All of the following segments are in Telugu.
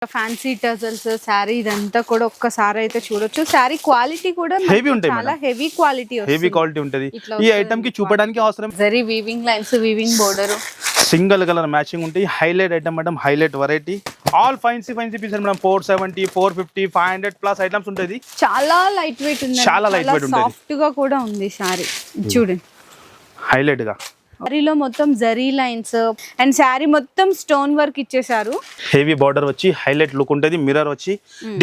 ఫ్యాన్సీ టజల్స్ శారీ ఇదంతా కూడా ఒక్కసారి అయితే చూడొచ్చు. శారీ క్వాలిటీ కూడా హెవీ ఉంటాయి, చాలా హెవీ క్వాలిటీ ఉంటది. ఈ ఐటమ్ కి చూపడానికి అవసరం zari weaving lines, weaving border, single colour matching ఉంటాయి. Highlight item madam, highlight variety. All fancy pieces madam. 470, 450, 500 plus items ఉంటుంది. చాలా లైట్ వెయిట్ ఉంది, చాలా లైట్ వెయిట్ ఉంటుంది. సాఫ్ట్ గా కూడా ఉంది శారీ. చూడండి హైలైట్ గా శారీలో మొత్తం జరీ లైన్స్ అండ్ శారీ మొత్తం స్టోన్ వర్క్ ఇచ్చేసారు. హెవీ బార్డర్ వచ్చి హైలైట్ లుక్ ఉంటుంది. మిర్రర్ వచ్చి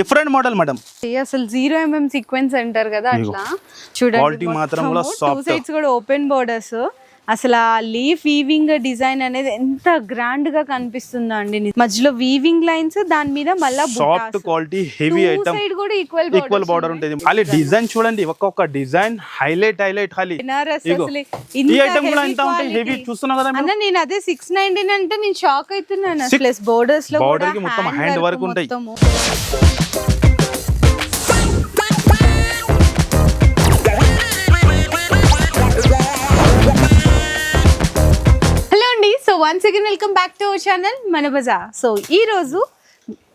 డిఫరెంట్ మోడల్ మేడం. అసలు 0mm సీక్వెన్స్ అంటారు కదా అట్లా. చూడండి టూ సైడ్స్ కూడా ఓపెన్ బోర్డర్స్. అసలు ఆ లీఫ్ వీవింగ్ డిజైన్ అనేది ఎంత గ్రాండ్ గా కనిపిస్తుందో అండి. మధ్యలో వీవింగ్ లైన్స్, దాని మీద మళ్ళీ soft quality heavy item side కూడా ఈక్వల్ బార్డర్ ఉంటుంది. ఖాళీ డిజైన్ చూడండి, ఒక్కొక్క డిజైన్ హైలైట్ ఖాళీ. ఈ ఐటమ్ కూడా ఎంత ఉంటాయి, హెవీ చూస్తున్నాం కదా అన్న. నేను అదే 690 అంటే నేను షాక్ అవుతున్నాను. ప్లస్ బోర్డర్స్ లో బోర్డర్ కి మొత్తం హ్యాండ్ వర్క్ ఉంటాయి. Once again welcome back to our channel మన బజార్. సో ఈ రోజు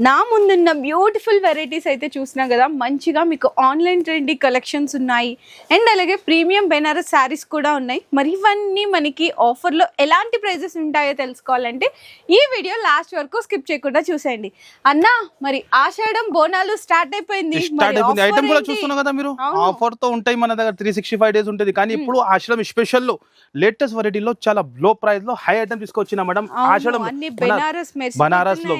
నా ముందున్న బ్యూటిఫుల్ వెరైటీస్ అయితే చూసినా కదా, మంచిగా మీకు ఆన్లైన్ ట్రెండీ కలెక్షన్స్ ఉన్నాయి అండ్ అలాగే ప్రీమియం బెనారస్ శారీస్ కూడా ఉన్నాయి. మరి ఇవన్నీ మనకి ఆఫర్లో ఎలాంటి ప్రైజెస్ ఉంటాయో తెలుసుకోవాలంటే ఈ వీడియో లాస్ట్ వరకు స్కిప్ చేయకుండా చూసేయండి. అన్న, మరి ఆషాఢం బోనాలు స్టార్ట్ అయిపోయింది. ఐటమ్ కూడా చూస్తున్నా కదా మీరు, ఆఫర్ తో ఉంటాయి మన దగ్గర. 365 డేస్ ఉంటుంది. కానీ ఇప్పుడు ఆషాఢం స్పెషల్ లో లేటెస్ట్ వెరైటీలో చాలా లో ప్రైస్ లో హై ఐటమ్ తీసుకొచ్చిన మేడం. ఆషాఢం బనారస్ లో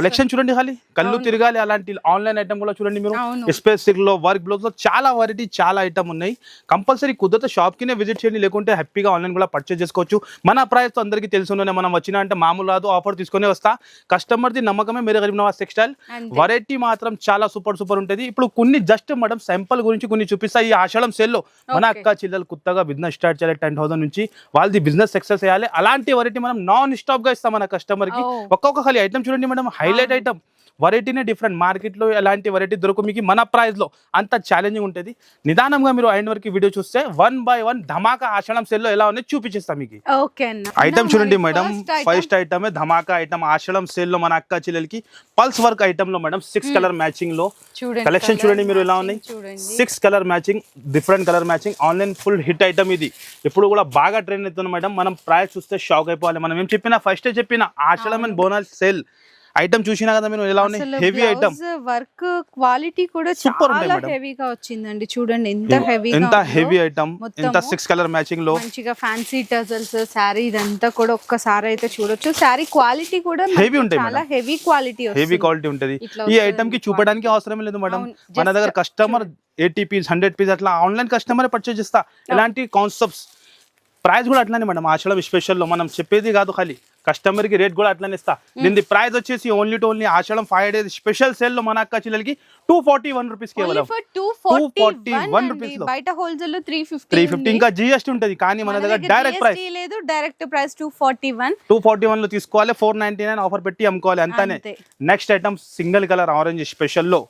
కలెక్షన్ చూడండి, ఖాళీ కళ్ళు తిరగాలి. అలాంటి ఆన్లైన్ ఐటమ్ కూడా చూడండి మీరు. స్పెసిఫిక్ లో వర్క్ బ్లౌజ్ లో చాలా వెరైటీ, చాలా ఐటమ్ ఉన్నాయి. కంపల్సరీ కుదిరితే షాప్ కినే విజిట్ చేయండి, లేకుంటే హ్యాపీగా ఆన్లైన్ కూడా పర్చేస్ చేసుకోవచ్చు. మన ప్రైస్ తో అందరికీ తెలుసునే, మనం వచ్చినా అంటే మామూలు రాదు, ఆఫర్ తీసుకునే వస్తా. కస్టమర్ ది నమ్మకమే మేరే గరీబ్ నవాజ్ టెక్స్టైల్. వెరైటీ మాత్రం చాలా సూపర్ ఉంటుంది. ఇప్పుడు కొన్ని జస్ట్ మేడం శాంపుల్ గురించి కొన్ని చూపిస్తా. ఈ ఆషాఢం సేల్ లో మన అక్క చెల్లెలు కొత్తగా బిజినెస్ స్టార్ట్ చేయాలి, 10,000 నుంచి వాళ్ళది బిజినెస్ సక్సెస్ చేయాలి. అలాంటి వెరైటీ మనం నాన్ స్టాప్ గా ఇస్తాం మన కస్టమర్ కి. ఒక్కొక్క ఖాళీ ఐటమ్ చూడండి మేడం, హైలైట్ ఐటమ్. వెరైటీనే డిఫరెంట్. మార్కెట్ లో ఎలాంటి వెరైటీ దొరకు మీకు మన ప్రైస్ లో అంత ఛాలెంజింగ్ ఉంటుంది. నిదానంగా మీరు అయిన వరకు వీడియో చూస్తే 1 by 1 ధమాకా ఆషాఢం సేల్ లో ఎలా ఉన్నాయి చూపించేస్తాం మీకు. ఐటమ్ చూడండి మేడం, ఫస్ట్ ఐటమ్ ధమాకా ఐటమ్ ఆషాఢం సేల్ లో మన అక్క చెల్లెలకి పల్స్ వర్క్ ఐటమ్ లో మేడం. 6 కలర్ మ్యాచింగ్ లో కలెక్షన్ చూడండి మీరు ఎలా ఉన్నాయి. 6 colour matching, different colour matching. Online full hit item ఇది. ఇప్పుడు కూడా బాగా ట్రెండ్ అవుతుంది మేడం. మనం ప్రైస్ చూస్తే షాక్ అయిపోవాలి. మనం ఏం చెప్పినా ఫస్ట్ చెప్పిన ఆషాఢం అండ్ బోనస్ సేల్ ఐటమ్ చూసినా కదా మీరు ఎలా ఉన్నాయి. హెవీ ఐటమ్, వర్క్ క్వాలిటీ కూడా చాలా హెవీగా వచ్చిందండి. చూడండి ఎంత హెవీ ఐటమ్, ఎంత 6 కలర్ మ్యాచింగ్ లో మంచిగా ఫ్యాన్సీ టజల్స్ శారీ ఇదంతా కూడా ఒక్కసారి అయితే చూడొచ్చు. శారీ క్వాలిటీ కూడా హెవీ ఉంటాయి, చాలా హెవీ క్వాలిటీ ఉంటది. ఈ ఐటమ్ కి చూపడానికి అవసరం లేదు మేడం. మన దగ్గర కస్టమర్ 80 పీస్ 100 పీస్ అట్లా ఆన్లైన్ కస్టమర్ పర్చేజ్ చేస్తా. ఎలాంటి కాన్సెప్ట్స్ ప్రైస్ కూడా అట్లానే మేడం. ఆషాఢం స్పెషల్ లో మనం చెప్పేది కాదు, ఖాళీ కస్టమర్ కి రేట్ కూడా అట్లానే ఇస్తా. దీని ప్రైస్ వచ్చేసి ఓన్లీ ఆషాఢం 5 days స్పెషల్ సేల్ లో మన అక్క చెల్లెలకి 241 రూపీస్ కేవలం. 241 రూపీస్ లో. బయట హోల్సేల్ లో 350 ఇంకా జిఎస్టీ ఉంటది. కానీ మన దగ్గర డైరెక్ట్ ప్రైస్ లేదు, డైరెక్ట్ ప్రైస్ 241 లో తీసుకోవాలి. 499 ఆఫర్ పెట్టి అమ్ముకోవాలి, అంతానే. Next item single colour orange special లో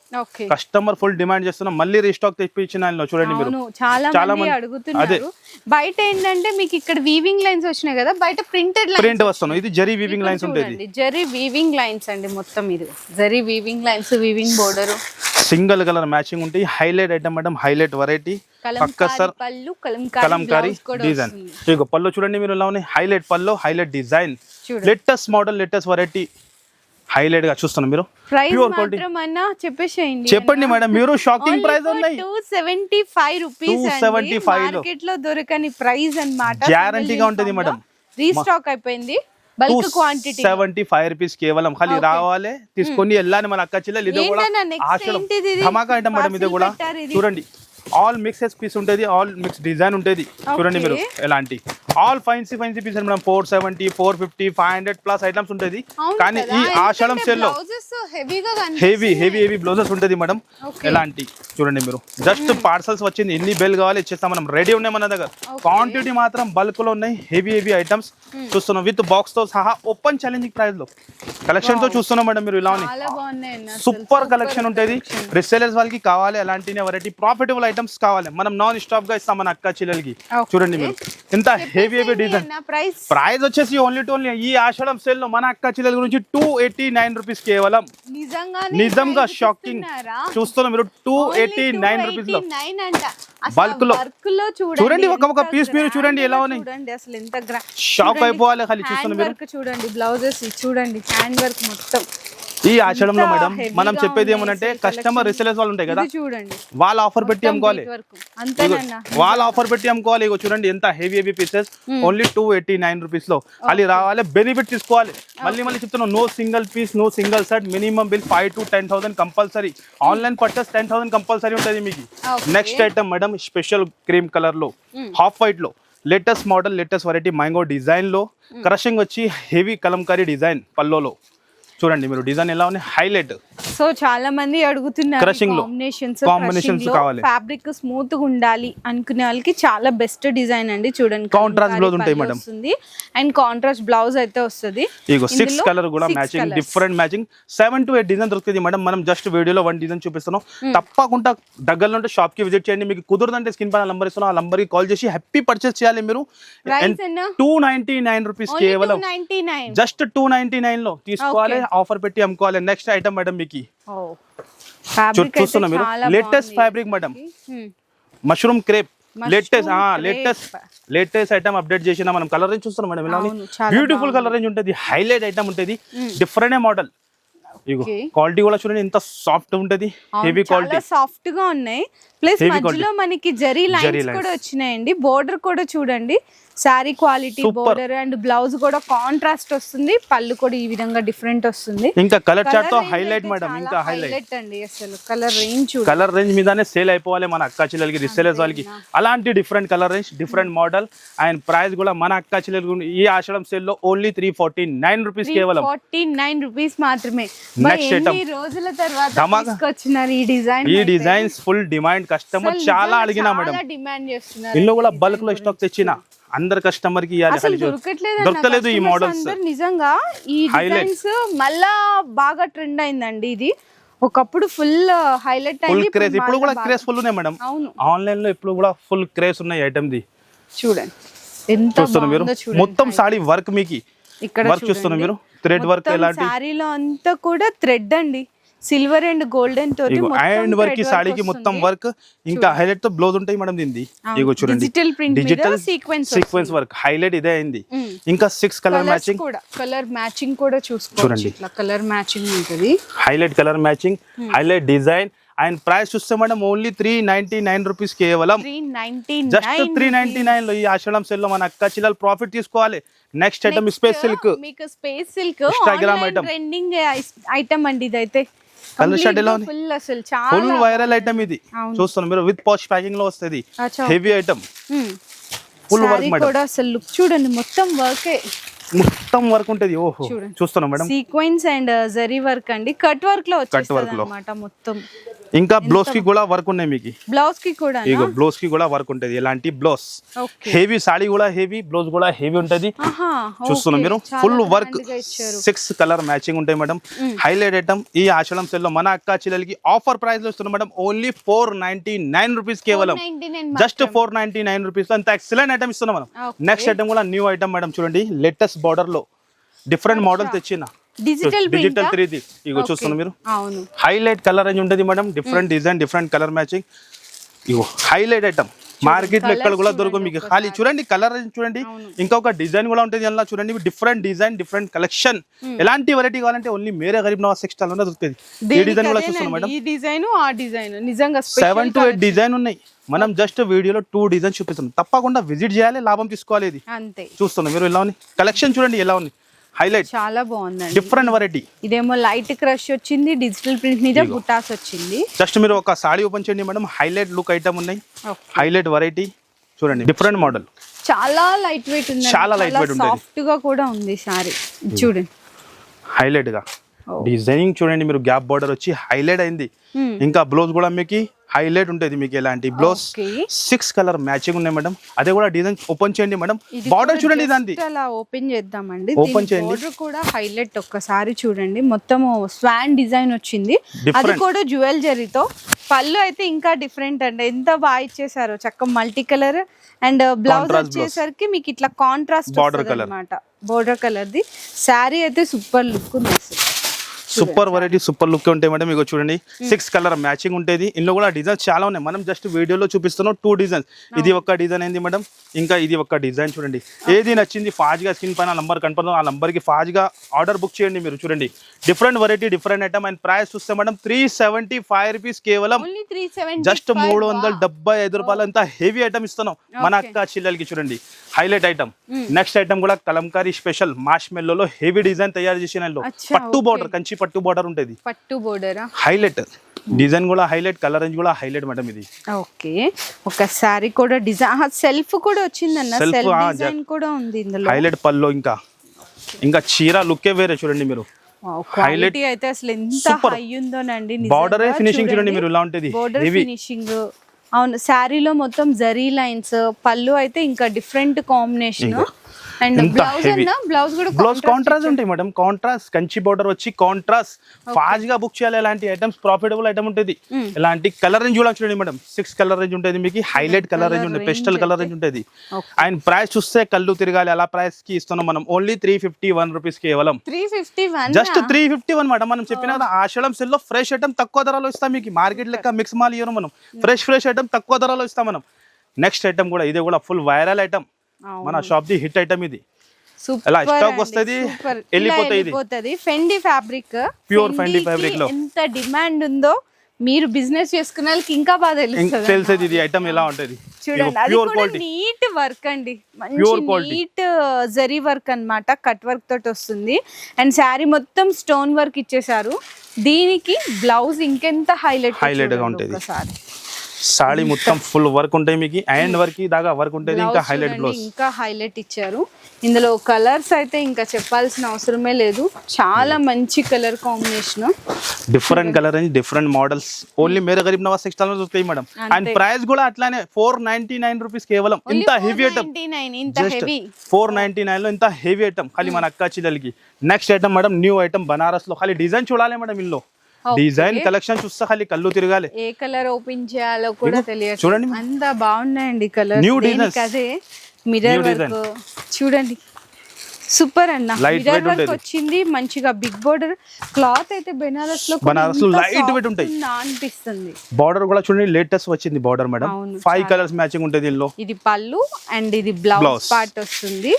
కస్టమర్ ఫుల్ డిమాండ్ చేస్తున్నాం. మళ్ళీ రీస్టాక్ తెప్పించిన చూడండి మీరు, చాలా మంది అడుగుతున్నారు. బయట ఏంటంటే మీకు ఇక్కడ వీవింగ్ లైన్స్ వచ్చినాయి కదా, బయట ప్రింట్ వస్తున్నాయి. ఇది జరీ వీవింగ్ లైన్స్ ఉంటుంది. జరీ వీవింగ్ లైన్స్ అండి మొత్తం. ఇది zari weaving lines, weaving border, single colour matching ఉంటాయి. Highlight item madam, highlight variety. Kalamkari design. Pallu చూడండి మీరు ఎలా ఉన్నాయి. Highlight pallu, highlight design, latest model, latest variety. Highlight గా చూస్తున్నారు మీరు. ప్యూర్ క్వాలిటీ చెప్పండి మేడం, మీరు షాకింగ్ ప్రైస్ ఉన్నాయి. 275 రూపీస్. 275 మార్కెట్ లో దొరకని ప్రైస్ అన్నమాట. గ్యారంటీగా ఉంటది మేడం. రీస్టాక్ అయిపోయింది. బల్క్ క్వాంటిటీ 275 రూపీస్ కేవలం. ఖాళీ రావాలి, తీసుకొని వెళ్ళాలి మన అక్క చెల్లెలు. ఇది కూడా ధమాకా ఐటమ్ మేడం. ఇది కూడా చూడండి, ఆల్ మిక్సెస్ పీస్ ఉంటుంది, ఆల్ మిక్స్ డిజైన్ ఉంటుంది. చూడండి మీరు ఎలాంటి all fancy piece madam. 470, 450, 500 plus items ఉంటుంది. కానీ ఈ ఆషాఢం సేల్ లో హెవీ బ్లౌజెస్ ఉంటుంది మేడం. ఎలాంటి చూడండి మీరు, జస్ట్ పార్సల్స్ వచ్చింది, ఎన్ని బెల్ కావాలి ఇచ్చేస్తాం మనం. రెడీ ఉన్నాయి మన దగ్గర. క్వాంటిటీ మాత్రం బల్క్ లో ఉన్నాయి. హెవీ ఐటమ్స్ చూస్తున్నాం, విత్ బాక్స్ తో సహా. ఓపెన్ ఛాలెంజింగ్ ప్రైస్ లో కలెక్షన్ తో చూస్తున్నాం మేడం. మీరు ఇలా ఉన్నాయి, సూపర్ కలెక్షన్ ఉంటుంది. రిసేలర్స్ వాళ్ళకి కావాలి అలాంటి వెరైటీ, ప్రాఫిటబుల్ ఐటమ్స్ కావాలి, మనం నాన్ స్టాప్ గా ఇస్తాం మన అక్క చెల్లెలకి. చూడండి మీరు ఎంత హెవీ డిజైన్. ప్రైస్ వచ్చేసి ఓన్లీ ఈ ఆషాఢం సేల్ లో మన అక్క చెల్లెల గురించి 289 రూపీస్ కేవలం. నిజంగా షాకింగ్. చూస్తున్నా మీరు 289 రూపీస్ లో బల్క్ లో చూడండి. ఒక పీస్ మీరు చూడండి ఎలా ఉన్నాయి. చూడండి అసలు ఎంత షాక్ అయిపోవాలి. ఖాళీ చూస్తున్నా మీరు. చూడండి బ్లౌజెస్ చూడండి, హ్యాండ్ వర్క్ మొత్తం. ఈ ఆషాఢంలో మేడం మనం చెప్పేది ఏమనంటే కస్టమర్ రిసేలర్స్ వాళ్ళు ఉంటాయి కదా, చూడండి వాళ్ళ ఆఫర్ పెట్టి అమ్ముకోవాలి. వాళ్ళ ఆఫర్ పెట్టి అమ్ముకోవాలి. ఇగో చూడండి ఎంత హెవీ పీసెస్, ఓన్లీ 289 రూపీస్ లో. అది రావాలి, బెనిఫిట్ తీసుకోవాలి. మళ్ళీ చెప్తున్నాం, no single piece, no single set, minimum bill 5,000 to 10,000 compulsory. Online purchase 10,000 compulsory ఉంటుంది మీకు. Next item madam special cream colour లో, హాఫ్ వైట్ లో, latest model, latest variety, mango design లో, క్రషింగ్ వచ్చి హెవీ కలంకారీ డిజైన్ పల్లోలో. చూడండి మీరు డిజైన్ ఎలా ఉంది, హైలైట్. సో చాలా మంది అడుగుతున్నారు క్రషింగ్ లో కాంబినేషన్స్ కావాలి, ఫ్యాబ్రిక్ స్మూత్ గా ఉండాలి అనుకునే వాళ్ళకి చాలా బెస్ట్ డిజైన్ అండి. చూడండి కాంట్రాస్ట్ బ్లౌజ్ ఉంటాయి మేడం, అండ్ కాంట్రాస్ట్ బ్లౌజ్ అయితే వస్తుంది. ఇగో 6 కలర్ కూడా matching, different matching. 7 to 8 design దొరుకుతుంది మేడం. మనం జస్ట్ వీడియోలో 1 డిజైన్ చూపిస్తున్నాం. తప్పకుండా దగ్గరలో ఉంటే షాప్ కి విజిట్ చేయండి. మీకు కుదరదంటే స్క్రీన్ పైన నంబర్ ఇస్తున్నాం, ఆ నంబర్ కి కాల్ చేసి హ్యాపీ పర్చేస్ చేయాలి మీరు. 299 రూపీస్ కేవలం, జస్ట్ 299 లో తీసుకోవాలి, ఆఫర్ పెట్టి అమ్ముకోవాలి. నెక్స్ట్ ఐటమ్ మేడం మీకు చూస్తున్నా మీరు, latest fabric madam, mushroom crepe, latest item update చేసిన మనం. కలర్ రేంజ్ చూస్తున్నాం మేడం, ఇలా బ్యూటిఫుల్ కలర్ రేంజ్ ఉంటుంది, హైలైట్ ఐటమ్ ఉంటుంది, డిఫరెంట్ మోడల్. ఇగో క్వాలిటీ కూడా చూడండి ఎంత సాఫ్ట్ ఉంటది, హెవీ క్వాలిటీ, సాఫ్ట్ గా ఉన్నాయి. ప్లస్ మధ్యలో మనకి జరీ లైన్స్ కూడా వచ్చినాయండి. బోర్డర్ కూడా చూడండి, sorry quality, border and blouse కూడా కాంట్రాస్ట్ వస్తుంది. పళ్ళు కూడా ఈ విధంగా డిఫరెంట్ వస్తుంది. ఇంకా కలర్ చార్ట్ తో హైలైట్ మేడం, ఇంకా హైలైట్ అండి. అసలు కలర్ రేంజ్ మీదనే సేల్ అయిపోవాలి మన అక్క చెల్లెలకి, రిసేలర్స్ వాళ్ళకి. అలాంటి different colour range, different model and price కూడా మన అక్క చెల్లెలకు ఈ ఆషాఢం సేల్ లో ఓన్లీ 349 రూపీస్ కేవలం, 49 రూపీస్ మాత్రమే. నెక్స్ట్ ఐటమ్ రోజుల తర్వాత తీసుకొచ్చినారు ఈ డిజైన్. ఈ డిజైన్స్ ఫుల్ డిమాండ్, కస్టమర్ చాలా అడిగినా మేడం. డిమాండ్ చేస్తున్నారు. ఇందులో కూడా బల్క్ లో స్టాక్ తెచ్చిన అందరు కస్టమర్ కి ఇవ్వాలి. దొరకలేదు ఈ మోడల్స్. నిజంగా ఈ డిజైన్స్ మళ్ళా బాగా ట్రెండ్ అయిందండి. ఇది ఒకప్పుడు ఫుల్ హైలైట్ అయింది, క్రేజ్. ఇప్పుడు కూడా క్రేజ్ ఫుల్ ఉన్నాయి మేడం. ఆన్లైన్ లో ఇప్పుడు కూడా ఫుల్ క్రేజ్ ఉన్నాయి ఐటమ్ ది. చూడండి ఎంత చూస్తున్నారు మీరు, మొత్తం సారీ వర్క్ మీకు ఇక్కడ వర్క్ చూస్తున్నారు మీరు, థ్రెడ్ వర్క్. ఎలాంటి సారీలో అంతా కూడా థ్రెడ్ అండి, సిల్వర్ అండ్ గోల్డెన్ తోటి అండ్ వర్క్. ఈ సాడీకి మొత్తం వర్క్, ఇంకా హైలైట్ తో బ్లౌజ్ ఉంటాయి మేడం దీనిది. ఇగో చూడండి, డిజిటల్ సీక్వెన్స్ వర్క్, హైలైట్ ఇదే అయింది. ఇంకా 6 కలర్ మ్యాచింగ్, కలర్ మ్యాచింగ్ కూడా చూసుకోండి. ఇట్లా కలర్ మ్యాచింగ్ ఉంటుంది, highlight colour matching, highlight design. And price చూస్తే మేడం ఓన్లీ 399 రూపీస్ కేవలం, జస్ట్ 399 లో. ఈ ఆషాఢం సేల్ లో మన అక్క చిల్లలు ప్రాఫిట్ తీసుకోవాలి. నెక్స్ట్ ఐటమ్ స్పేస్ సిల్క్, మీకు space silk Instagram item, trending item అండి. ఇదైతే కలర్ షర్ట్ ఎలా ఉంది, ఫుల్ వైరల్ ఐటమ్ ఇది. చూస్తున్నారు మీరు, విత్ పాష్ ప్యాకింగ్ లో వస్తుంది, heavy item, full work madam. కూడా అసలు లుక్ చూడండి, మొత్తం వర్కే, మొత్తం వర్క్ ఉంటది. ఓహో చూస్తున్నాం madam, sequence and zari work అండి. కట్ వర్క్ లో వచ్చేస్తది అన్నమాట మొత్తం. ఇంకా బ్లౌజ్ కి కూడా వర్క్ ఉన్నాయి మీకు. బ్లౌజ్ కి కూడా, ఇగో బ్లౌజ్ కి కూడా వర్క్ ఉంటది. ఎలాంటి బ్లౌజ్, హెవీ సాడీ కూడా హెవీ, బ్లౌజ్ కూడా హెవీ ఉంటది. చూస్తున్నారు మీరు, ఫుల్ వర్క్, 6 కలర్ మ్యాచింగ్ ఉంటాయి మేడం. Highlight item. ఈ ఆషాఢం సేల్ లో మన అక్క చెల్లెలకి ఆఫర్ ప్రైస్ లో ఇస్తున్నాం మేడం, ఓన్లీ 499 రూపీస్ కేవలం, జస్ట్ 499 రూపీస్ లో. అంత ఎక్సలెంట్ ఐటమ్ ఇస్తున్నాం మనం. నెక్స్ట్ ఐటమ్ కూడా న్యూ ఐటమ్ మేడం, చూడండి లేటెస్ట్ బార్డర్ లో డిఫరెంట్ మోడల్ తెచ్చిన డిజిటల్ 3D. ఇగో చూస్తున్నారు మీరు, హైలైట్ కలర్ రేంజ్ ఉంటుంది madam, different design, different colour matching. ఇగో హైలైట్ ఐటమ్, మార్కెట్ లో ఎక్కడ కూడా దొరకదు మీకు. ఖాళీ చూడండి కలర్ రేంజ్ చూడండి, ఇంకొక డిజైన్ కూడా ఉంటుంది అలా చూడండి. Different design, different collection. ఎలాంటి వెరైటీ కావాలంటే ఓన్లీ మేరే గరీబ్ నవాజ్ టెక్స్టైల్ లో దొరుకుతుంది. ఈ డిజైన్ కూడా చూస్తున్నాం మేడం, ఈ డిజైన్ ఆ డిజైన్ నిజంగా 7 to 8 డిజైన్ ఉన్నాయి. మనం జస్ట్ వీడియోలో 2 డిజైన్ చూపిస్తున్నాం. తప్పకుండా విజిట్ చేయాలి, లాభం తీసుకోవాలి. ఇది అంతే. చూస్తున్నాం మీరు ఎలా ఉంది కలెక్షన్, చూడండి ఎలా ఉంది, హైలైట్, చాలా బాగుందండి, డిఫరెంట్ వెరైటీ. ఇదేమో లైట్ క్రష్ వచ్చింది, డిజిటల్ ప్రింట్ మీద బుటాస్ వచ్చింది. జస్ట్ మీరు ఒక సాడీ ఓపెన్ చేయండి మేడం, హైలైట్ లుక్ ఐటమ్ ఉన్నాయి, హైలైట్ వెరైటీ. చూడండి డిఫరెంట్ మోడల్, చాలా లైట్ వెయిట్ ఉంది, చాలా లైట్ వెయిట్ ఉంది, సాఫ్ట్ గా కూడా ఉంది సారీ. చూడండి హైలైట్ గా డిజైనింగ్ చూడండి మీరు, గ్యాప్ బార్డర్ వచ్చి హైలైట్ అయింది. ఇంకా బ్లౌజ్ కూడా మీకు హైలైట్ ఉంటుంది. మీకు ఎలాంటి బ్లౌజ్ 6 కలర్ మ్యాచింగ్ ఉన్నాయి మేడం. అదే కూడా డిజైన్ ఓపెన్ చేయండి మేడం, బార్డర్ చూడండి దాన్ని అలా ఓపెన్ చేద్దామండి. ఓపెన్ చేయండి, బార్డర్ కూడా హైలైట్ ఒక్కసారి చూడండి, మొత్తం స్వాన్ డిజైన్ వచ్చింది, అది కూడా జ్యువెల్ జరీతో. పళ్ళు అయితే ఇంకా డిఫరెంట్ అండి, ఎంత బాగా ఇచ్చేసారో, చక్క మల్టీ కలర్. అండ్ బ్లౌజ్ వచ్చేసరికి మీకు ఇట్లా కాంట్రాస్ట్ బార్డర్ కలర్ అన్నమాట, బార్డర్ కలర్ ది. శారీ అయితే సూపర్ లుక్ ఉంది. సూపర్ వెరైటీ సూపర్ లుక్ ఉంటాయి మేడం. మీకు చూడండి 6 కలర్ మ్యాచింగ్ ఉంటుంది. ఇందులో కూడా డిజైన్స్ చాలా ఉన్నాయి. మనం జస్ట్ వీడియోలో చూపిస్తున్నాం 2 డిజైన్స్. ఇది ఒక డిజైన్ అయింది మేడం, ఇంకా ఇది ఒక డిజైన్ చూడండి. ఏది నచ్చింది ఫాస్ట్గా స్క్రీన్ పైన నంబర్ కనపడుతుంది, ఆ నంబర్కి ఫాస్ట్గా ఆర్డర్ బుక్ చేయండి. మీరు చూడండి different variety different item. And price చూస్తే మేడం 375 రూపీస్ కేవలం, జస్ట్ 375 రూపాయలు. అంత హెవీ ఐటమ్ ఇస్తున్నాం మన అక్క చెల్లెలకి. చూడండి హైలైట్ ఐటమ్. నెక్స్ట్ ఐటమ్ కూడా కలంకారీ స్పెషల్ మాష్ మెల్లోలో హెవీ డిజైన్ తయారు చేసిన పట్టు బోర్డర్, కంచి పట్టు బోర్డర్ ఉంటుంది. పట్టు బోర్డర్ హైలైట్ డిజైన్ కూడా హైలైట్, కలర్ రేంజ్ కూడా హైలైట్ మేడం. ఇది ఓకే, ఒక సారీ కూడా డిజైన్ సెల్ఫ్ కూడా వచ్చిందన్న, సెల్ఫ్ డిజైన్ కూడా ఉంది ఇందులో. హైలైట్ పల్లో, ఇంకా చీర లుక్కే వేరే. చూడండి మీరు హైలైట్ అయితే అసలు ఎంత హై ఉందోనండి. బార్డర్ ఫినిషింగ్ చూడండి మీరు ఇలా ఉంటుంది. బార్డర్ ఫినిషింగ్ అవును. శారీలో మొత్తం జరీ లైన్స్, పళ్ళు అయితే ఇంకా డిఫరెంట్ కాంబినేషన్. అండ్ బ్లౌజ్ అన్న, బ్లౌజ్ కాంట్రాస్ట్ ఉంటాయి మేడం. కాంట్రాస్ట్ కంచి బోర్డర్ వచ్చి కాంట్రాస్ట్ ఫాస్ట్ గా బుక్ చేయాలి. ఇలాంటి ఐటమ్స్ ప్రాఫిటబుల్ ఐటమ్ ఉంటుంది. ఇలాంటి కలర్ రేంజ్ కూడా చూడండి మేడం. 6 కలర్ రేంజ్ ఉంటుంది మీకు. హైలైట్ కలర్ రేంజ్ ఉంటుంది, పెస్టల్ కలర్ రేంజ్ ఉంటుంది. అండ్ ప్రైస్ చూస్తే కళ్ళు తిరగాలి, అలా ప్రైస్ కి ఇస్తున్నాం మనం. ఓన్లీ 351 రూపీస్ కేవలం. 351 జస్ట్ 351 మేడం. మనం చెప్పిన కదా ఆషాఢం సెల్ లో ఫ్రెష్ ఐటమ్ తక్కువ ధరలో ఇస్తాం మీకు. మార్కెట్ లెక్క మిక్స్ మాల్ ఇవ్వను మనం. ఫ్రెష్ ఐటమ్ తక్కువ ధరలో ఇస్తాం మనం. నెక్స్ట్ ఐటమ్ కూడా ఇది కూడా ఫుల్ వైరల్ ఐటమ్, మన షాప్ ది హిట్ ఐటమ్. ఇది ఎలా స్టాక్ వస్తది, వెళ్ళిపోతుంది. Fendi fabric, pure Fendi fabric లో ఎంత డిమాండ్ ఉందో మీరు బిజినెస్ చేసుకునే వాళ్ళకి ఇంకా బాగా తెలుస్తుంది ఇది ఐటమ్ ఎలా ఉంటది. చూడండి అది కూడా నీట్ వర్క్ అండి, మంచి నీట్ జరీ వర్క్ అన్నమాట. కట్ వర్క్ తోటి వస్తుంది. అండ్ శారీ మొత్తం స్టోన్ వర్క్ ఇచ్చేసారు. దీనికి బ్లౌజ్ ఇంకెంత హైలైట్ గా ఉంటుంది. సాడీ మొత్తం ఫుల్ వర్క్ ఉంటాయి మీకు. అండ్ వర్క్ దాకా వర్క్ ఉంటుంది. ఇంకా హైలైట్ బ్లౌజ్, ఇంకా హైలైట్ ఇచ్చారు. ఇందులో కలర్స్ అయితే ఇంకా చెప్పాల్సిన అవసరమే లేదు. చాలా మంచి colour combination, different colour range, different models. Only Mere Garib Nawaz textile లో దొరుకుతాయి మేడం. అండ్ ప్రైస్ కూడా అట్లానే 499 రూపీస్ కేవలం. ఇంత హెవీ ఐటమ్, జస్ట్ 499 లో ఇంత హెవీ ఐటమ్ ఖాళీ మన అక్క చెల్లెలకి. Next item madam new item Banaras లో. ఖాళీ డిజైన్ చూడాలి మేడం. ఇందులో డిజైన్ కలెక్షన్ చూస్తే ఖాళీ కళ్ళు తిరగాలి. ఏ కలర్ ఓపెన్ చేయాలో కూడా తెలియదు. చూడండి అంత బాగున్నాయండి కలర్. న్యూ డిజైన్, అదే మిర్రర్ వర్క్ చూడండి, సూపర్ అన్న. మిర్రర్ వర్క్ వచ్చింది మంచిగా. బిగ్ బోర్డర్ క్లాత్ అయితే బెనారస్ లో లైట్ వెయిట్ ఉంటాయి అనిపిస్తుంది. బార్డర్ కూడా చూడండి లేటెస్ట్ వచ్చింది బార్డర్ మేడం. 5 కలర్స్ మ్యాచింగ్ ఉంటుంది ఇందులో. ఇది పళ్ళు అండ్ ఇది బ్లౌజ్ పార్ట్ వస్తుంది.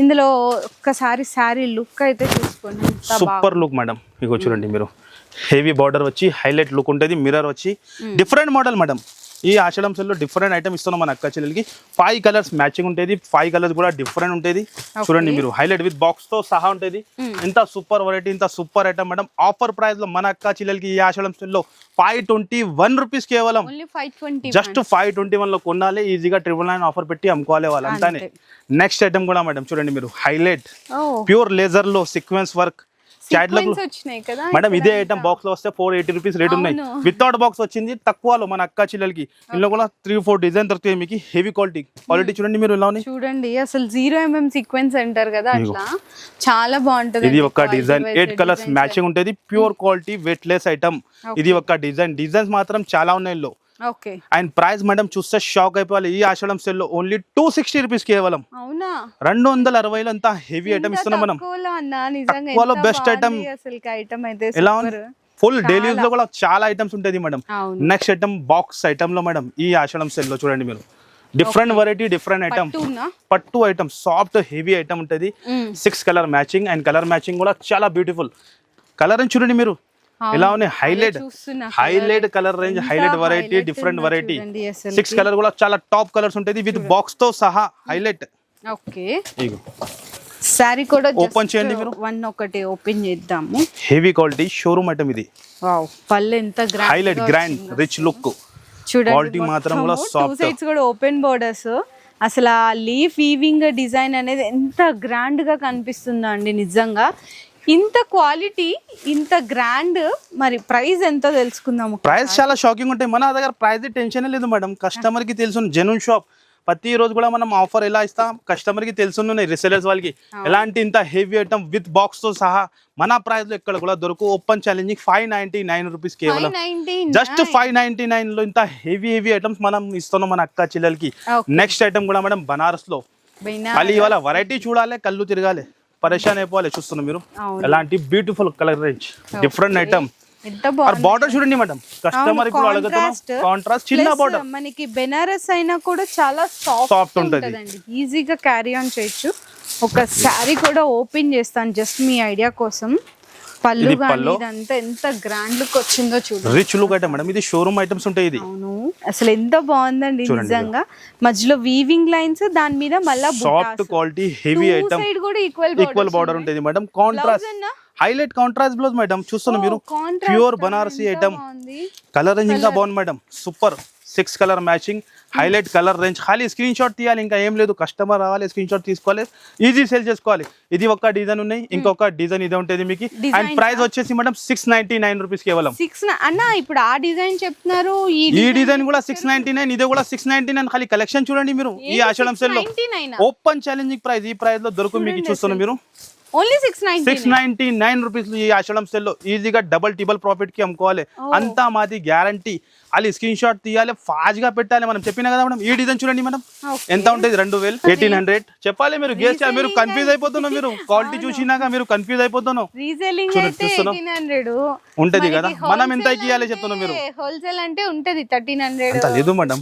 ఇందులో ఒక్కసారి శారీ లుక్ అయితే చూసుకోండి, సూపర్ లుక్ మేడం. ఇగో చూడండి మీరు, హెవీ బార్డర్ వచ్చి హైలైట్ లుక్ ఉంటుంది. మిర్రర్ వచ్చి డిఫరెంట్ మోడల్ మేడం. ఈ ఆషాఢం సెల్ లో డిఫరెంట్ ఐటమ్ ఇస్తున్నాం మన అక్క చెల్లెలకి. 5 కలర్స్ మ్యాచింగ్ ఉంటుంది. 5 కలర్స్ కూడా డిఫరెంట్ ఉంటుంది. చూడండి మీరు హైలైట్ విత్ బాక్స్ తో సహా ఉంటుంది. ఇంత సూపర్ వెరైటీ, ఇంత super item madam. Offer price లో మన అక్క చెల్లెలకి ఈ ఆషాఢం సెల్ లో 521 రూపీస్ కేవలం. జస్ట్ 521 లో కొనాలి, ఈజీగా 999 ఆఫర్ పెట్టి అమ్ముకోవాలి వాళ్ళు అంతానే. నెక్స్ట్ ఐటమ్ కూడా మేడం చూడండి మీరు, హైలైట్ ప్యూర్ లేజర్ లో సీక్వెన్స్ వర్క్. మేడం ఇదే ఐటమ్ బాక్స్ లో వస్తే 480 రూపీస్ రేట్ ఉన్నాయి. వితౌట్ బాక్స్ వచ్చింది తక్కువలో మన అక్క చిల్లలకి. ఇందులో కూడా 3-4 డిజైన్ దొరుకుతాయి మీకు. హెవీ క్వాలిటీ చూడండి మీరు ఇలా చూడండి. అసలు 0mm సీక్వెన్స్ అంటారు కదా, అట్లా చాలా బాగుంటది. ఇది ఒక డిజైన్ 8 కలర్స్ మ్యాచింగ్ ఉంటుంది. Pure quality weight less item. ఇది ఒక డిజైన్స్ మాత్రం చాలా ఉన్నాయి ఇందులో. అండ్ ప్రైస్ మేడం చూస్తే షాక్ అయిపోవాలి. ఈ ఆషాఢం సేల్ లో ఓన్లీ 260 రూపీస్ కేవలం. 260 లో ఎంత హెవీ ఐటమ్ ఇస్తున్నాం మనం. తక్కువలో బెస్ట్ ఐటమ్. ఎలా ఫుల్ డైలీ యూజ్ లో కూడా చాలా ఐటమ్స్ ఉంటుంది madam. Next item box item లో మేడం ఈ ఆషాఢం సేల్ లో చూడండి మీరు, డిఫరెంట్ వెరైటీ డిఫరెంట్ ఐటమ్. పట్టు ఐటమ్ సాఫ్ట్ హెవీ ఐటమ్ ఉంటుంది. 6 colour matching. And colour matching కూడా చాలా బ్యూటిఫుల్. కలర్ అని చూడండి మీరు ఎలా ఉన్నాయి. Highlight colour range, highlight variety, different variety. 6 colour కూడా చాలా టాప్ కలర్స్ ఉంటుంది విత్ బాక్స్ తో సహా. హైలైట్ సారీ కూడా ఓపెన్ చేయండి మీరు. ఒకటి ఓపెన్ చేద్దాము. హెవీ క్వాలిటీ షోరూమ్ ఐటమ్ ఇది. పళ్ళు ఎంత highlight grand rich look. Quality మాత్రం కూడా సాఫ్ట్. 2 సైడ్స్ కూడా ఓపెన్ బోర్డర్స్. అసలు ఆ లీఫ్ వీవింగ్ డిజైన్ అనేది ఎంత గ్రాండ్ గా కనిపిస్తుందో అండి నిజంగా. ఇంత క్వాలిటీ, ఇంత గ్రాండ్. మరి ప్రైస్ ఎంతో తెలుసుకుందాము. ప్రైస్ చాలా షాకింగ్ ఉంటాయి. మన దగ్గర ప్రైస్ టెన్షన్ లేదు మేడం. కస్టమర్ కి తెలుసు, జెన్యూన్ షాప్. ప్రతి రోజు కూడా మనం ఆఫర్ ఎలా ఇస్తాం కస్టమర్ కి తెలుసున్నాయి, రిసెలర్స్ వాళ్ళకి. ఎలాంటి ఇంత హెవీ ఐటమ్ విత్ బాక్స్ తో సహా మన ప్రైస్ లో ఎక్కడ కూడా దొరకు. ఓపెన్ ఛాలెంజింగ్ 599 రూపీస్ కేవలం. జస్ట్ 599 లో ఇంత హెవీ ఐటమ్స్ మనం ఇస్తున్నాం మన అక్క చెల్లెలకి. నెక్స్ట్ ఐటమ్ కూడా మేడం బనారస్ లో. మళ్ళీ ఇవాళ వెరైటీ చూడాలి, కళ్ళు తిరగాలి. పరేషాన్ అయిపోవాలి. చూస్తున్నారు మీరు అవును. ఎలాంటి beautiful colour range, different item. ఎంత బాగుంది. బార్డర్ చూడండి మేడం, కస్టమర్ ఇప్పుడు అడుగుతున్నాం కాంట్రాస్ట్ చిన్న బార్డర్. మనకి బెనారస్ అయినా కూడా చాలా సాఫ్ట్ ఉంటదండి, ఈజీగా క్యారీ ఆన్ చేయొచ్చు. ఒక శారీ కూడా ఓపెన్ చేస్తాను జస్ట్ మీ ఐడియా కోసం. పళ్ళు గాని ఇదంతా ఎంత గ్రాండ్ లుక్ వచ్చిందో చూడండి, రిచ్ లుక్ ఐటమ్ మేడం. ఇది షోరూమ్ ఐటమ్స్ ఉంటాయి. ఇది అవును, అసలు ఎంత బాగుందండి నిజంగా. మధ్యలో వీవింగ్ లైన్స్, దాని మీద మళ్ళా soft quality heavy item, side కూడా ఈక్వల్ బార్డర్ ఉంటుంది madam. Contrast highlight contrast blouse madam. చూస్తున్నా మీరు pure Banarasi item. Colour range ఇంకా బాగుంది madam, super. 6 colour matching, highlight colour range. ఖాళీ స్క్రీన్ షాట్ తీయాలి, ఇంకా ఏం లేదు. కస్టమర్ రావాలి, స్క్రీన్ షాట్ తీసుకోవాలి, ఈజీ సేల్ చేసుకోవాలి. ఇది ఒక డిజైన్ ఉన్నాయి, ఇంకొక డిజైన్ ఇదే ఉంటుంది మీకు. అండ్ ప్రైస్ వచ్చేసి మేడం 699 రూపీస్ కేవలం. అన్న ఇప్పుడు ఆ డిజైన్ చెప్తున్నారు, ఈ డిజైన్ కూడా 699, ఇది కూడా 699. ఖాళీ కలెక్షన్ చూడండి మీరు. ఈ ఆషాఢం సేల్ లో ఓపెన్ ఛాలెంజింగ్ ప్రైస్, ఈ ప్రైస్ లో దొరుకు మీకు. చూస్తున్నారు మీరు ఓన్లీ 699 రూపీస్. ఈ ఆషాఢం సేల్ లో ఈజీగా డబల్ టిబల్ ప్రాఫిట్ కి అమ్ముకోవాలి. అంతా మాది గ్యారంటీ. అది స్క్రీన్ షాట్ తీయాలి, ఫాస్ట్ గా పెట్టాలి. మనం చెప్పినా కదా మేడం. ఈ డిజైన్ చూడండి మేడం, ఎంత ఉంటుంది? 2000, 1800 చెప్పాలి. మీరు గెస్ చేయాలి. మీరు కన్ఫ్యూజ్ అయిపోతున్నారు. మీరు క్వాలిటీ చూసినాక మీరు కన్ఫ్యూజ్ అయిపోతున్నావు. ఉంటది కదా, మనం ఎంత ఇవ్వాలి చెప్తున్నాం. మీరు హోల్సేల్ అంటే ఉంటది 1300 లేదు మేడం,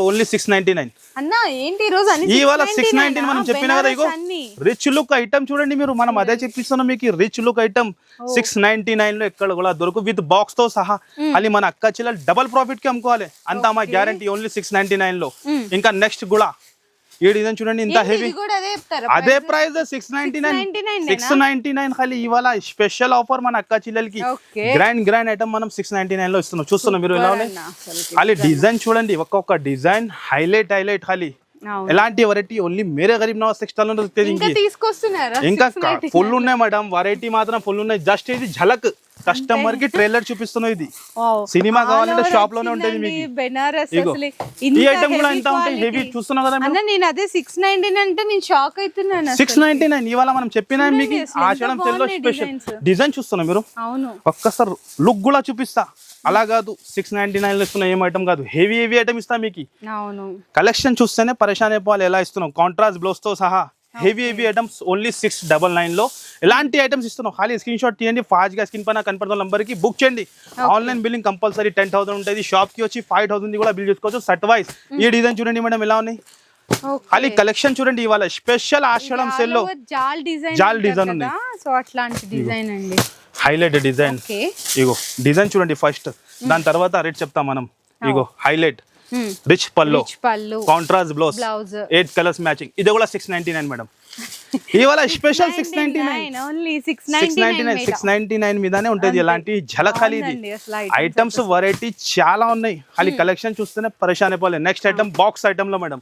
ఓన్లీ 699. అన్న ఏంటి ఈ రోజు ఇవాళ 619 మనం చెప్పినా కదా. ఇగో రిచ్ లుక్ ఐటమ్ చూడండి మీరు. మనం అదే చెప్పిస్తున్నాం మీకు. రిచ్ లుక్ ఐటమ్ 699 లో ఎక్కడ కూడా దొరుకు, విత్ బాక్స్ తో సహా. అది మన అక్క చెల్లెలు డబల్ ప్రాఫిట్ కి అమ్ముకోవాలి. అంతా మా గ్యారంటీ. ఓన్లీ 699 లో. ఇంకా నెక్స్ట్ కూడా ఈ డిజైన్ చూడండి, ఇంత హెవీ. అదే ప్రైస్ 699. ఖాళీ ఇవాళ స్పెషల్ ఆఫర్ మన అక్క చెల్లెలకి. గ్రాండ్ ఐటమ్ మనం 699 లో ఇస్తున్నాం. చూస్తున్నాం మీరు ఎలా ఉన్నాయి. ఖాళీ డిజైన్ చూడండి, ఒక్కొక్క డిజైన్ హైలైట్. ఖాళీ ఎలాంటి variety only Mere Garib Nawaz textile లో ఇంకా ఫుల్ ఉన్నాయి మేడం. వెరైటీ మాత్రం ఫుల్ ఉన్నాయి. జస్ట్ ఇది ఝలక్ కస్టమర్ కి ట్రైలర్ చూపిస్తున్నాం. ఇది సినిమా కావాలంటే షాప్ లోనే ఉంటుంది మీకు. ఈ ఐటమ్ కూడా ఎంత ఉంటాయి, హెవీ. చూస్తున్నాం కదా నేను అదే 699 అంటే నేను షాక్ అవుతున్నాను. 699 ఇవాళ మనం చెప్పిన మీకు ఆషాఢం సేల్ లో స్పెషల్ డిజైన్ చూస్తున్నాం మీరు. అవును, ఒక్కసారి లుక్ కూడా చూపిస్తా. అలా కాదు 699 లో ఇస్తున్నా ఏం ఐటమ్ కాదు, హెవీ ఐటమ్ ఇస్తా మీకు. అవును, కలెక్షన్ చూస్తేనే పరేషాన్ అయిపోవాలి. ఎలా ఇస్తున్నాం కాంట్రాస్ట్ బ్లౌజ్ తో సహా. హెవీ ఐటమ్స్ ఓన్లీ 699 లో ఎలాంటి ఐటమ్స్ ఇస్తున్నాం. ఖాళీ స్క్రీన్ షాట్ తీయండి, ఫాస్ట్ గా స్క్రీన్ పైన కనపడుతున్న నంబర్ కి బుక్ చేయండి. ఆన్లైన్ బిల్లింగ్ కంపల్సరీ 10,000 ఉంటుంది. షాప్ కి వచ్చి 5,000 కూడా బిల్ చేసుకోవచ్చు సెట్ వైస్. ఈ డిజైన్ చూడండి మేడం ఎలా ఉన్నాయి. ఖాళీ కలెక్షన్ చూడండి. ఇవాళ స్పెషల్ ఆషాఢం సేల్ లో జాల్ డిజైన్ ఉంది. సో అట్లాంటి డిజైన్ అండి, హైలైట్ డిజైన్. ఇగో డిజైన్ చూడండి ఫస్ట్, దాని తర్వాత రేట్ చెప్తాం మనం. ఇగో హైలైట్ రిచ్ పళ్ళు, కాంట్రాస్ట్ బ్లౌజ్, 8 కలర్స్ మ్యాచింగ్. ఇది కూడా 699 మేడం. ఇవాళ స్పెషల్ 699 మీదనే ఉంటుంది. ఎలాంటి ఝలకాలి ఇది ఐటమ్స్ వెరైటీ చాలా ఉన్నాయి. ఖాళీ కలెక్షన్ చూస్తేనే పరేషాన్ అయిపోవాలి. నెక్స్ట్ ఐటమ్ బాక్స్ ఐటమ్ లో మేడం,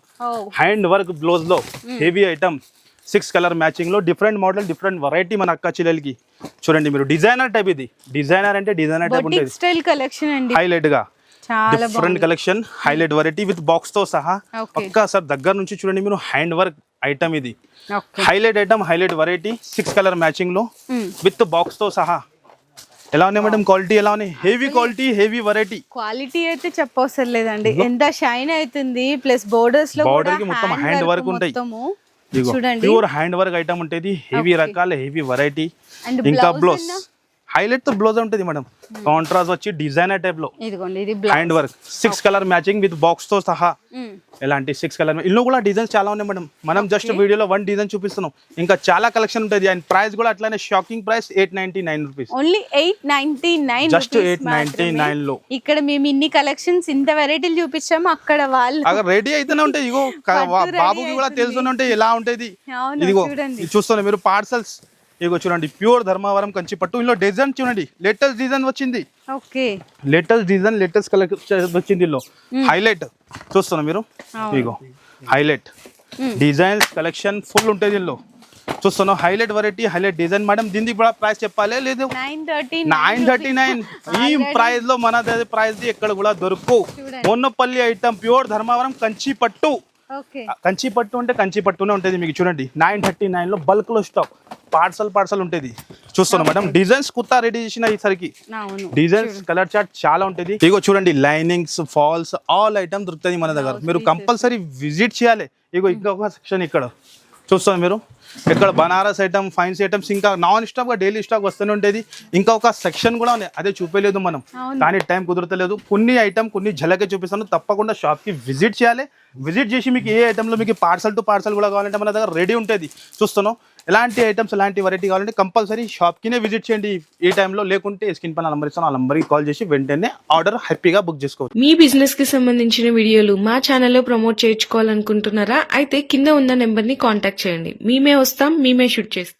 హ్యాండ్ వర్క్ బ్లౌజ్ లో హెవీ ఐటమ్, 6 కలర్ మ్యాచింగ్ లో డిఫరెంట్ మోడల్, డిఫరెంట్ వెరైటీ మన అక్క చెల్లెలకి. చూడండి మీరు డిజైనర్ టైప్. ఇది డిజైనర్ అంటే డిజైనర్ టైప్ ఉంటుంది. స్టైల్ కలెక్షన్ అండి, హైలైట్ గా different collection, highlight variety with box తో సహా. ఒక్కసారి దగ్గర నుంచి చూడండి మీరు. హ్యాండ్ వర్క్ ఐటమ్ ఇది, highlight item, highlight variety, 6 colour matching లో విత్ బాక్స్ తో సహా. ఎలా ఉన్నాయి మేడం క్వాలిటీ? ఎలా ఉన్నాయి? Heavy quality, heavy variety. Quality అయితే చెప్పవసరం లేదండి, ఎంత షైన్ అవుతుంది. ప్లస్ బోర్డర్స్ లో బోర్డర్ కి మొత్తం హ్యాండ్ వర్క్ ఉంటాయి. ప్యూర్ హ్యాండ్ వర్క్ ఐటమ్ ఉంటుంది. హెవీ రకాల హెవీ వెరైటీ. ఇంకా బ్లౌజ్ హైలైట్ తో బ్లౌజ్ ఉంటుంది మేడం. కాంట్రాస్ట్ వచ్చి డిజైనర్ టైప్ లో hand work, 6 colour matching with box తో సహా. ఎలాంటి 6 కలర్ ఇందులో కూడా డిజైన్స్ చాలా ఉన్నాయి మేడం. మనం జస్ట్ వీడియోలో 1 డిజైన్ చూపిస్తున్నాం, ఇంకా చాలా కలెక్షన్ ఉంటుంది. అండ్ ప్రైస్ కూడా అట్లానే shocking price 899 rupees. Only 899, just 899 లో. ఇక్కడ మేము ఇన్ని కలెక్షన్స్, ఇంత వెరైటీలు చూపించాము. అక్కడ వాళ్ళు రెడీ అయితేనే ఉంటాయి. ఇగో బాబుకి కూడా తెలుస్తూనే ఉంటాయి ఎలా ఉంటుంది. ఇదిగో చూస్తున్నా మీరు పార్సల్స్. ఇగో చూడండి ప్యూర్ ధర్మవరం కంచి పట్టు. ఇందులో డిజైన్ చూడండి, లేటెస్ట్ డిజైన్ వచ్చింది. లేటెస్ట్ డిజైన్, లేటెస్ట్ కలెక్షన్ వచ్చింది. ఇందులో హైలైట్ చూస్తున్నా మీరు. ఇగో హైలైట్ డిజైన్స్ కలెక్షన్ ఫుల్ ఉంటుంది. ఇందులో చూస్తున్నా highlight variety, highlight design. Madam దీనికి కూడా ప్రైస్ చెప్పాలి లేదు? 939. ఈ ప్రైస్ లో మన ప్రైస్ ఎక్కడ కూడా దొరుకు. మొన్నపల్లి ఐటమ్, ప్యూర్ ధర్మవరం కంచి పట్టు. కంచి పట్టు అంటే కంచి పట్టునే ఉంటుంది మీకు. చూడండి 939 లో బల్క్ లో స్టాక్, పార్సల్ ఉంటుంది. చూస్తున్నా మేడం డిజైన్స్ కుర్తా రెడీ చేసిన ఈసరికి. డిజైన్స్ కలర్ చార్ట్ చాలా ఉంటుంది. ఇగో చూడండి లైనింగ్స్, ఫాల్స్, ఆల్ ఐటమ్ దొరుకుతుంది మన దగ్గర. మీరు కంపల్సరీ విజిట్ చేయాలి. ఇగో ఇంకొక సెక్షన్ ఇక్కడ చూస్తాను మీరు. ఇక్కడ బనారస్ ఐటమ్, ఫైన్స్ ఐటమ్స్, ఇంకా నాన్ స్టాప్ గా డైలీ స్టాక్ వస్తూనే ఉంటుంది. ఇంకా ఒక సెక్షన్ కూడా ఉంది, అదే చూపలేదు మనం, కానీ టైం కుదరతలేదు. కొన్ని ఐటమ్ కొన్ని ఝలకే చూపిస్తాను. తప్పకుండా షాప్ కి విజిట్ చేయాలి. విజిట్ చేసి మీకు ఏ ఐటమ్ లో మీకు పార్సల్ టు పార్సల్ కూడా కావాలంటే మన దగ్గర రెడీ ఉంటుంది. చూస్తున్నాం ఎలాంటి ఐటమ్స్, ఎలాంటి వెరైటీ కావాలంటే కంపల్సరీ షాప్కినే విజిట్ చేయండి ఈ టైంలో. లేకుంటే స్క్రీన్ పైన నంబర్ ఇస్తాను, ఆ నంబర్కి కాల్ చేసి వెంటనే ఆర్డర్ హ్యాపీగా బుక్ చేసుకోవచ్చు. మీ బిజినెస్ కి సంబంధించిన వీడియోలు మా ఛానల్లో ప్రమోట్ చేయించుకోవాలనుకుంటున్నారా? అయితే కింద ఉన్న నెంబర్ ని కాంటాక్ట్ చేయండి. మేమే వస్తాం, మేమే షూట్ చేస్తాం.